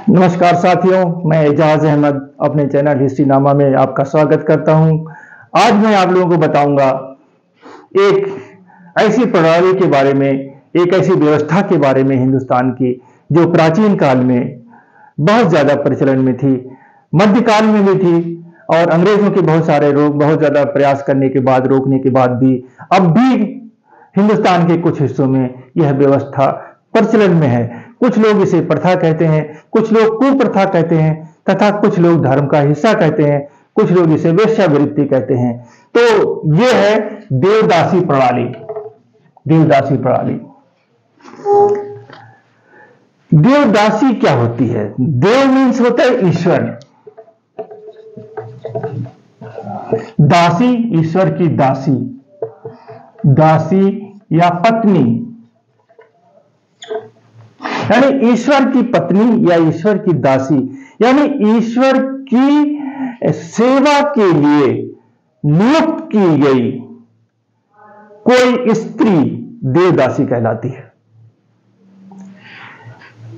नमस्कार साथियों, मैं एजाज अहमद अपने चैनल हिस्ट्री नामा में आपका स्वागत करता हूं। आज मैं आप लोगों को बताऊंगा एक ऐसी प्रणाली के बारे में, एक ऐसी व्यवस्था के बारे में हिंदुस्तान की, जो प्राचीन काल में बहुत ज्यादा प्रचलन में थी, मध्यकाल में भी थी, और अंग्रेजों के बहुत ज्यादा प्रयास करने के बाद, रोकने के बाद भी अब भी हिंदुस्तान के कुछ हिस्सों में यह व्यवस्था प्रचलन में है। कुछ लोग इसे प्रथा कहते हैं, कुछ लोग कुप्रथा कहते हैं, तथा कुछ लोग धर्म का हिस्सा कहते हैं, कुछ लोग इसे वेश्यावृत्ति कहते हैं। तो यह है देवदासी प्रणाली। देवदासी प्रणाली, देवदासी क्या होती है? देव मीन्स होता है ईश्वर, दासी ईश्वर की दासी, दासी या पत्नी, यानी ईश्वर की पत्नी या ईश्वर की दासी, यानी ईश्वर की सेवा के लिए नियुक्त की गई कोई स्त्री देवदासी कहलाती है।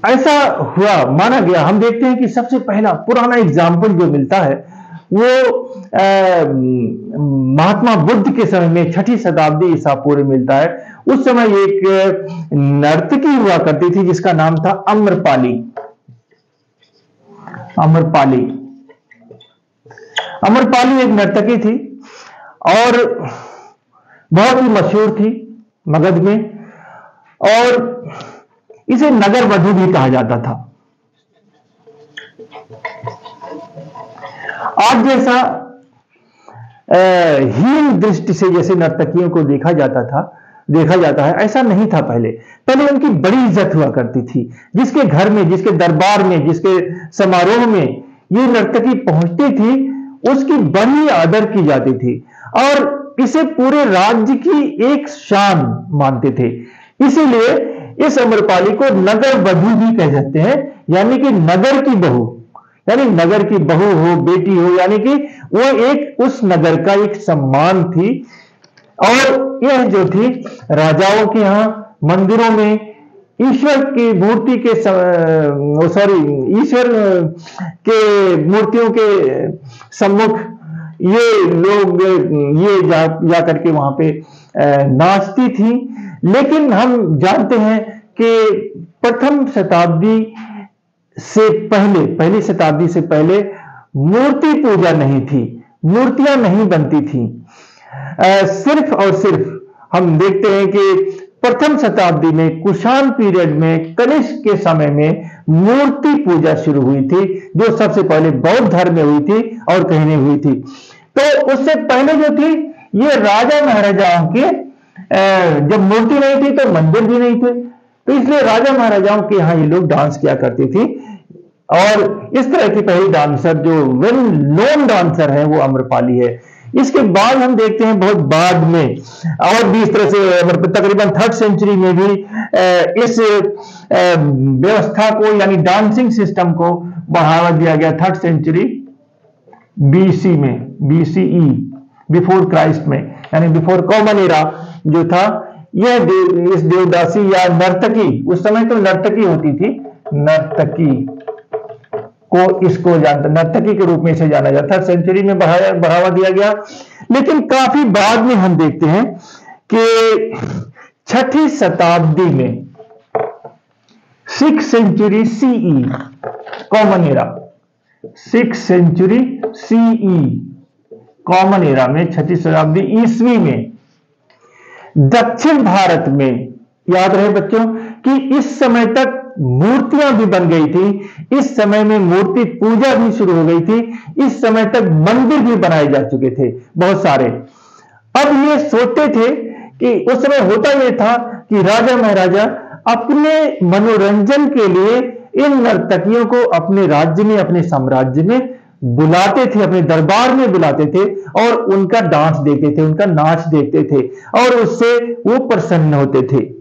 ऐसा हुआ, माना गया। हम देखते हैं कि सबसे पहला पुराना एग्जाम्पल जो मिलता है वो महात्मा बुद्ध के समय में 6ठी शताब्दी ईसा पूर्व मिलता है। उस समय एक नर्तकी हुआ करती थी जिसका नाम था अम्रपाली। अम्रपाली, अम्रपाली एक नर्तकी थी और बहुत ही मशहूर थी मगध में, और इसे नगर वधू भी कहा जाता था। आज जैसा हीन दृष्टि से जैसे नर्तकियों को देखा जाता है, ऐसा नहीं था। पहले उनकी बड़ी इज्जत हुआ करती थी। जिसके घर में, जिसके दरबार में, जिसके समारोह में ये नर्तकी पहुंचती थी, उसकी बड़ी आदर की जाती थी और इसे पूरे राज्य की एक शान मानते थे। इसीलिए इस अम्रपाली को नगर वधू भी कह सकते हैं, यानी कि नगर की बहू, यानी नगर की बहू हो, बेटी हो, यानी कि वो एक उस नगर का एक सम्मान थी। और यह जो थी राजाओं के यहां मंदिरों में ईश्वर की मूर्ति के ईश्वर के मूर्तियों के सम्मुख ये लोग जा करके वहां पे नाचती थी। लेकिन हम जानते हैं कि प्रथम शताब्दी से पहली शताब्दी से पहले मूर्ति पूजा नहीं थी, मूर्तियां नहीं बनती थी। सिर्फ और सिर्फ हम देखते हैं कि प्रथम शताब्दी में, कुषाण पीरियड में, कनिष्क के समय में मूर्ति पूजा शुरू हुई थी, जो सबसे पहले बौद्ध धर्म में हुई थी और कहीं नहीं हुई थी। तो उससे पहले जो थी ये राजा महाराजाओं के, जब मूर्ति नहीं थी तो मंदिर भी नहीं थे, तो इसलिए राजा महाराजाओं के यहाँ ये लोग डांस किया करती थी। और इस तरह की पहली डांसर जो वेल नोन डांसर है वो अम्रपाली है। इसके बाद हम देखते हैं बहुत बाद में, और भी इस तरह से तकरीबन 3rd सेंचुरी में भी इस व्यवस्था को, यानी डांसिंग सिस्टम को बढ़ावा दिया गया। 3rd सेंचुरी बीसी में, बीसीई, बिफोर क्राइस्ट में, यानी बिफोर कॉमन एरा जो था, यह इस देवदासी या नर्तकी, उस समय तो नर्तकी होती थी, नर्तकी को इसको जानता, नर्तकी के रूप में इसे जाना जाता। 3rd सेंचुरी में बढ़ावा दिया गया। लेकिन काफी बाद में हम देखते हैं कि 6ठी शताब्दी में, 6th century CE, common era, 6th century CE, common era में, 6ठी शताब्दी ईस्वी में दक्षिण भारत में, याद रहे बच्चों कि इस समय तक मूर्तियां भी बन गई थी, इस समय में मूर्ति पूजा भी शुरू हो गई थी, इस समय तक मंदिर भी बनाए जा चुके थे बहुत सारे। अब ये सोचते थे कि उस समय होता यह था कि राजा महाराजा अपने मनोरंजन के लिए इन नर्तकियों को अपने राज्य में, अपने साम्राज्य में बुलाते थे, अपने दरबार में बुलाते थे और उनका डांस देखते थे, उनका नाच देखते थे और उससे वो प्रसन्न होते थे।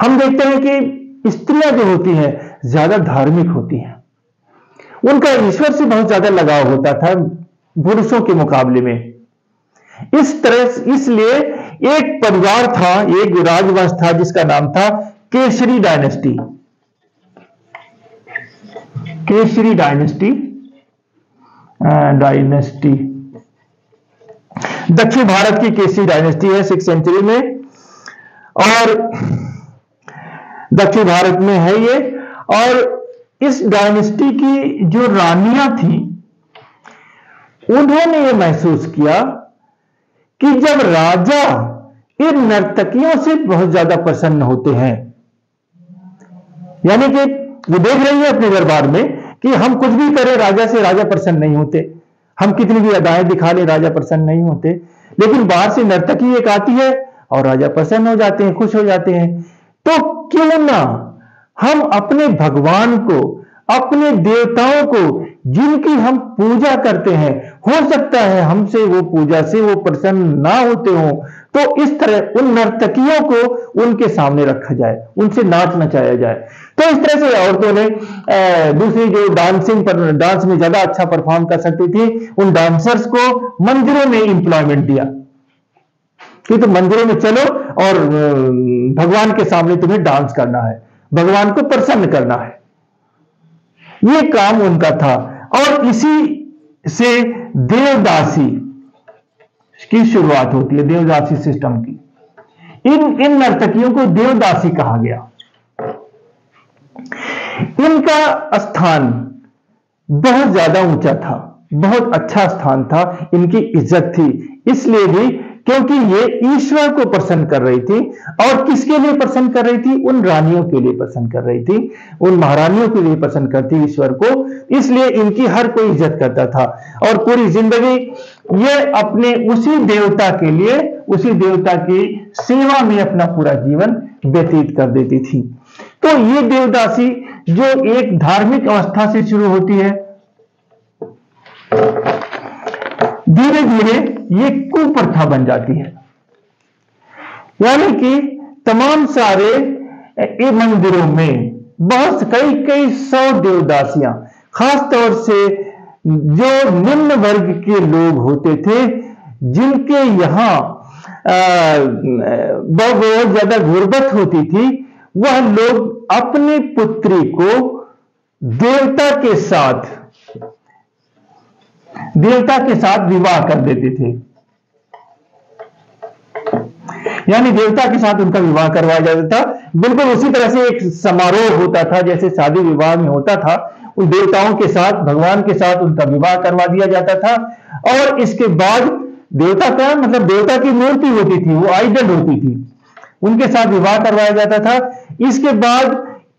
हम देखते हैं कि स्त्रियां जो होती हैं ज्यादा धार्मिक होती हैं, उनका ईश्वर से बहुत ज्यादा लगाव होता था पुरुषों के मुकाबले में। इस तरह इसलिए एक परिवार था, एक राजवंश था जिसका नाम था केसरी डायनेस्टी, केसरी डायनेस्टी, दक्षिण भारत की केसरी डायनेस्टी है 6th सेंचुरी में, और दक्षिण भारत में है ये। और इस डायनेस्टी की जो रानियां थी, उन्होंने ये महसूस किया कि जब राजा इन नर्तकियों से बहुत ज्यादा प्रसन्न होते हैं, यानी कि वो देख रही है अपने दरबार में कि हम कुछ भी करें राजा से, राजा प्रसन्न नहीं होते, हम कितनी भी अदाएं दिखा ले राजा प्रसन्न नहीं होते, लेकिन बाहर से नर्तकी एक आती है और राजा प्रसन्न हो जाते हैं, खुश हो जाते हैं। तो क्यों ना हम अपने भगवान को, अपने देवताओं को, जिनकी हम पूजा करते हैं, हो सकता है हमसे वो पूजा से वो प्रसन्न ना होते हो, तो इस तरह उन नर्तकियों को उनके सामने रखा जाए, उनसे नाच नचाया जाए। तो इस तरह से औरतों ने दूसरी जो डांस में ज्यादा अच्छा परफॉर्म कर सकती थी, उन डांसर्स को मंदिरों में इंप्लॉयमेंट दिया कि तुम मंदिरों में चलो और भगवान के सामने तुम्हें डांस करना है, भगवान को प्रसन्न करना है। ये काम उनका था। और इसी से देवदासी की शुरुआत होती है, देवदासी सिस्टम की। इन नर्तकियों को देवदासी कहा गया। इनका स्थान बहुत ज्यादा ऊंचा था, बहुत अच्छा स्थान था, इनकी इज्जत थी, इसलिए भी क्योंकि ये ईश्वर को प्रसन्न कर रही थी। और किसके लिए प्रसन्न कर रही थी? उन रानियों के लिए प्रसन्न कर रही थी, उन महारानियों के लिए प्रसन्न करती ईश्वर को, इसलिए इनकी हर कोई इज्जत करता था। और पूरी जिंदगी ये अपने उसी देवता के लिए, उसी देवता की सेवा में अपना पूरा जीवन व्यतीत कर देती थी। तो ये देवदासी जो एक धार्मिक अवस्था से शुरू होती है, धीरे धीरे ये कुप्रथा बन जाती है। यानी कि तमाम सारे मंदिरों में बहुत कई सौ देवदासियां, खासतौर से जो निम्न वर्ग के लोग होते थे, जिनके यहां बहुत ज्यादा गुर्बत होती थी, वह लोग अपनी पुत्री को देवता के साथ विवाह कर देते थे। यानी देवता के साथ उनका विवाह करवाया जाता था। बिल्कुल उसी तरह से एक समारोह होता था जैसे शादी विवाह में होता था, उन देवताओं के साथ, भगवान के साथ उनका विवाह करवा दिया जाता था। और इसके बाद देवता का मतलब देवता की मूर्ति होती थी, वो आइडल होती थी, उनके साथ विवाह करवाया जाता था। इसके बाद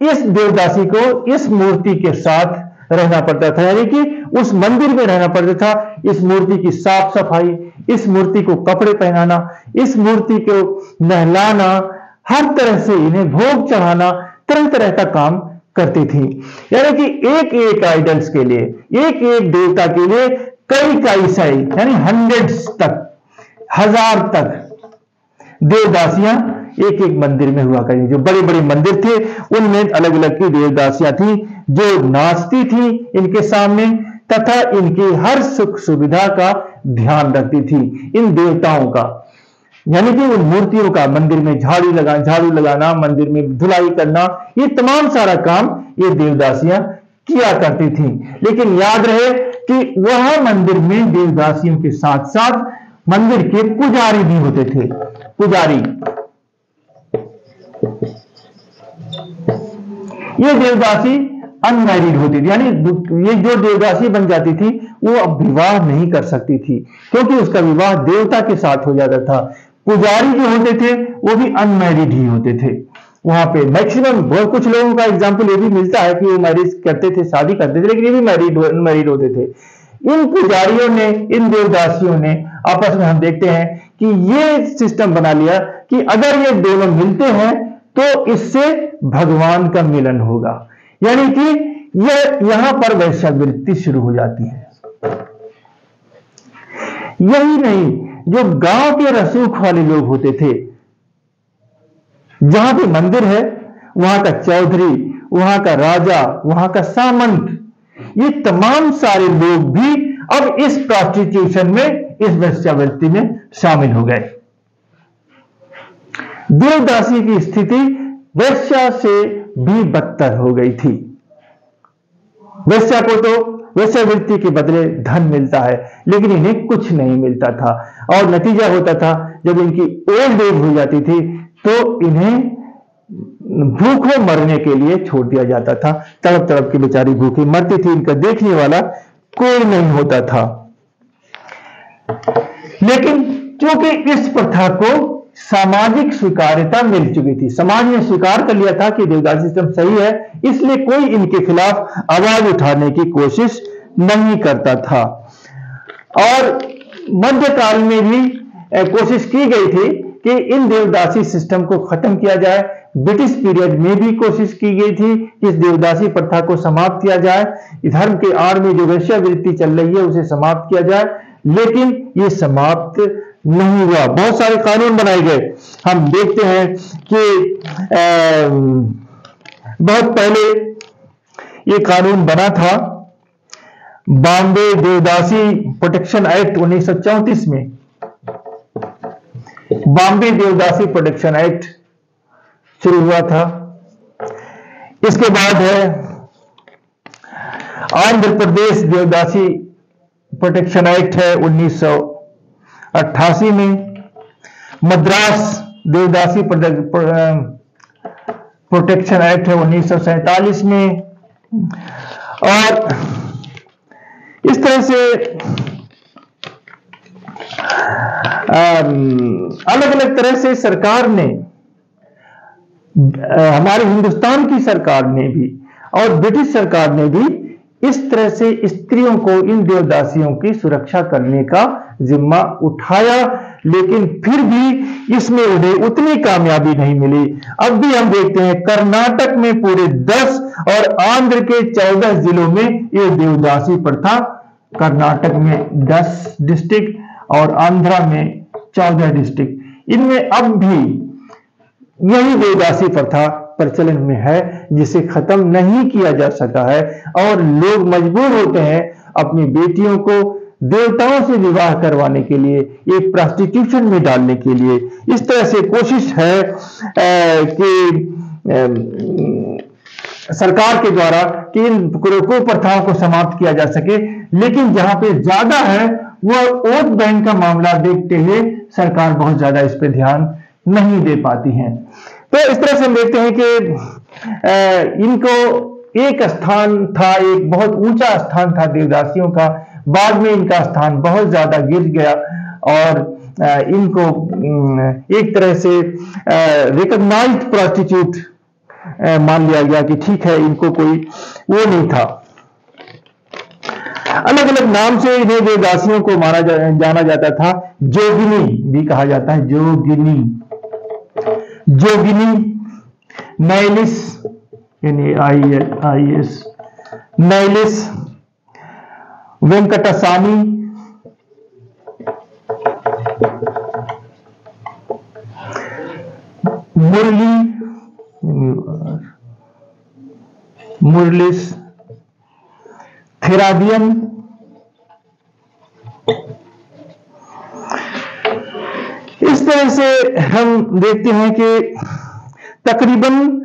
इस देवदासी को इस मूर्ति के साथ रहना पड़ता था, यानी कि उस मंदिर में रहना पड़ता था। इस मूर्ति की साफ सफाई, इस मूर्ति को कपड़े पहनाना, इस मूर्ति को नहलाना, हर तरह से इन्हें भोग चढ़ाना, तरह तरह का काम करती थी। यानी कि एक एक आइडल्स के लिए, एक एक देवता के लिए कई सही यानी हंड्रेड्स तक, 1000 तक देवदासियां एक एक मंदिर में हुआ करें। जो बड़े बड़े मंदिर थे उनमें अलग अलग की देवदासियां थी जो नाचती थी इनके सामने, तथा इनकी हर सुख सुविधा का ध्यान रखती थी इन देवताओं का। यानी कि उन मूर्तियों का मंदिर में झाड़ू लगाना, मंदिर में धुलाई करना, ये तमाम सारा काम ये देवदासियां किया करती थी। लेकिन याद रहे कि वह मंदिर में देवदासियों के साथ साथ मंदिर के पुजारी भी होते थे। पुजारी, ये देवदासी अनमैरिड होती थी, यानी ये जो देवदासी बन जाती थी वो अब विवाह नहीं कर सकती थी, क्योंकि उसका विवाह देवता के साथ हो जाता था। पुजारी जो होते थे वो भी अनमैरिड ही होते थे। वहां पे मैक्सिमम बहुत कुछ लोगों का एग्जाम्पल ये भी मिलता है कि वो मैरिज करते थे, शादी करते थे, लेकिन ये भी अनमैरिड होते थे। इन पुजारियों ने, इन देवदासियों ने आपस में हम देखते हैं कि ये सिस्टम बना लिया कि अगर ये दोनों मिलते हैं तो इससे भगवान का मिलन होगा। यानी कि यहां पर वैश्यावृत्ति शुरू हो जाती है। यही नहीं, जो गांव के रसूख वाले लोग होते थे, जहां पे मंदिर है वहां का चौधरी, वहां का राजा, वहां का सामंत, ये तमाम सारे लोग भी अब इस प्रॉस्टिट्यूशन में, इस वैश्यावृत्ति में शामिल हो गए। देवदासी की स्थिति वेश्या से भी बदतर हो गई थी। वेश्या को तो वेश्यावृत्ति के बदले धन मिलता है, लेकिन इन्हें कुछ नहीं मिलता था। और नतीजा होता था, जब इनकी ओल्ड एज हो जाती थी तो इन्हें भूखों मरने के लिए छोड़ दिया जाता था। तड़प तड़प की बेचारी भूखी मरती थी, इनका देखने वाला कोई नहीं होता था। लेकिन क्योंकि इस प्रथा को सामाजिक स्वीकार्यता मिल चुकी थी, समाज ने स्वीकार कर लिया था कि देवदासी सिस्टम सही है, इसलिए कोई इनके खिलाफ आवाज उठाने की कोशिश नहीं करता था। और मध्यकाल में भी कोशिश की गई थी कि इन देवदासी सिस्टम को खत्म किया जाए। ब्रिटिश पीरियड में भी कोशिश की गई थी कि इस देवदासी प्रथा को समाप्त किया जाए, धर्म के आड़ में जो वेश्यावृत्ति चल रही है उसे समाप्त किया जाए, लेकिन ये समाप्त नहीं हुआ। बहुत सारे कानून बनाए गए। हम देखते हैं कि बहुत पहले ये कानून बना था, बॉम्बे देवदासी प्रोटेक्शन एक्ट 1934 में। बॉम्बे देवदासी प्रोटेक्शन एक्ट शुरू हुआ था। इसके बाद है आंध्र प्रदेश देवदासी प्रोटेक्शन एक्ट है 1988 में। मद्रास देवदासी प्रोटेक्शन एक्ट है 1947 में। और इस तरह से अलग अलग तरह से सरकार ने, हमारे हिंदुस्तान की सरकार ने भी और ब्रिटिश सरकार ने भी इस तरह से स्त्रियों को, इन देवदासियों की सुरक्षा करने का जिम्मा उठाया, लेकिन फिर भी इसमें उन्हें उतनी कामयाबी नहीं मिली। अब भी हम देखते हैं कर्नाटक में पूरे 10 और आंध्र के 14 जिलों में ये देवदासी प्रथा, कर्नाटक में 10 डिस्ट्रिक्ट और आंध्रा में 14 डिस्ट्रिक्ट, इनमें अब भी यही देवदासी प्रथा प्रचलन में है, जिसे खत्म नहीं किया जा सका है। और लोग मजबूर होते हैं अपनी बेटियों को देवताओं से विवाह करवाने के लिए, एक प्रोस्टिट्यूशन में डालने के लिए। इस तरह से कोशिश है कि सरकार के द्वारा कि इन कुप्रथाओं को समाप्त किया जा सके, लेकिन जहां पे ज्यादा है वह वोट बैंक का मामला देखते हुए सरकार बहुत ज्यादा इस पे ध्यान नहीं दे पाती है। तो इस तरह से हम देखते हैं कि इनको एक स्थान था, एक बहुत ऊंचा स्थान था देवदासियों का, बाद में इनका स्थान बहुत ज्यादा गिर गया और इनको एक तरह से रिकॉग्नाइज्ड प्रोस्टिट्यूट मान लिया गया कि ठीक है, इनको कोई वो नहीं था। अलग अलग नाम से इन्हें देवदासियों को जाना जाता था। जोगिनी भी कहा जाता है, जोगिनी, नैलिस NAILS, नैलिस, वेंकटसानी, मुरलिस, थेरादियन, इस तरह से हम देखते हैं कि तकरीबन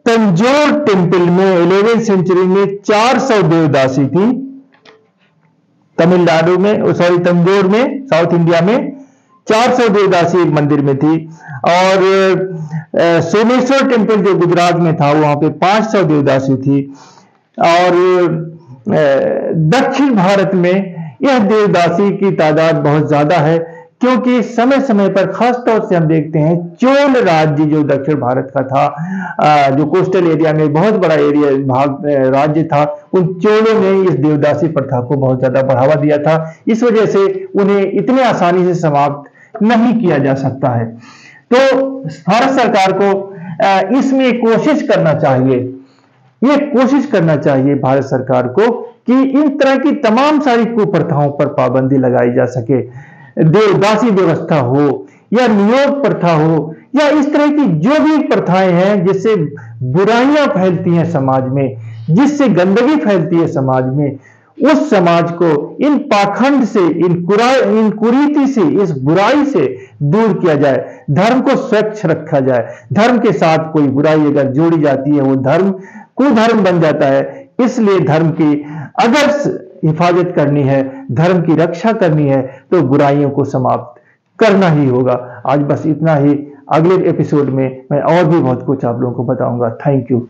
तंजौर टेम्पल में 11वीं सेंचुरी में 400 देवदासी थी। तमिलनाडु में, सॉरी तंजौर में, साउथ इंडिया में 400 देवदासी एक मंदिर में थी। और सोमेश्वर टेम्पल जो गुजरात में था वहां पे 500 देवदासी थी। और दक्षिण भारत में यह देवदासी की तादाद बहुत ज्यादा है, क्योंकि समय समय पर खासतौर से हम देखते हैं चोल राज्य जो दक्षिण भारत का था, जो कोस्टल एरिया में बहुत बड़ा एरिया भाग राज्य था, उन चोलों ने इस देवदासी प्रथा को बहुत ज्यादा बढ़ावा दिया था। इस वजह से उन्हें इतने आसानी से समाप्त नहीं किया जा सकता है। तो भारत सरकार को इसमें कोशिश करना चाहिए, ये कोशिश करना चाहिए भारत सरकार को कि इन तरह की तमाम सारी कुप्रथाओं पर पाबंदी लगाई जा सके। देवदासी व्यवस्था हो या नियोग प्रथा हो या इस तरह की जो भी प्रथाएं हैं जिससे बुराइयां फैलती हैं समाज में, जिससे गंदगी फैलती है समाज में, उस समाज को इन पाखंड से, इन कुरीति से, इस बुराई से दूर किया जाए, धर्म को स्वच्छ रखा जाए। धर्म के साथ कोई बुराई अगर जोड़ी जाती है वो धर्म कुधर्म बन जाता है। इसलिए धर्म की अगर हिफाजत करनी है, धर्म की रक्षा करनी है, तो बुराइयों को समाप्त करना ही होगा। आज बस इतना ही। अगले एपिसोड में मैं और भी बहुत कुछ आप लोगों को बताऊंगा। Thank you.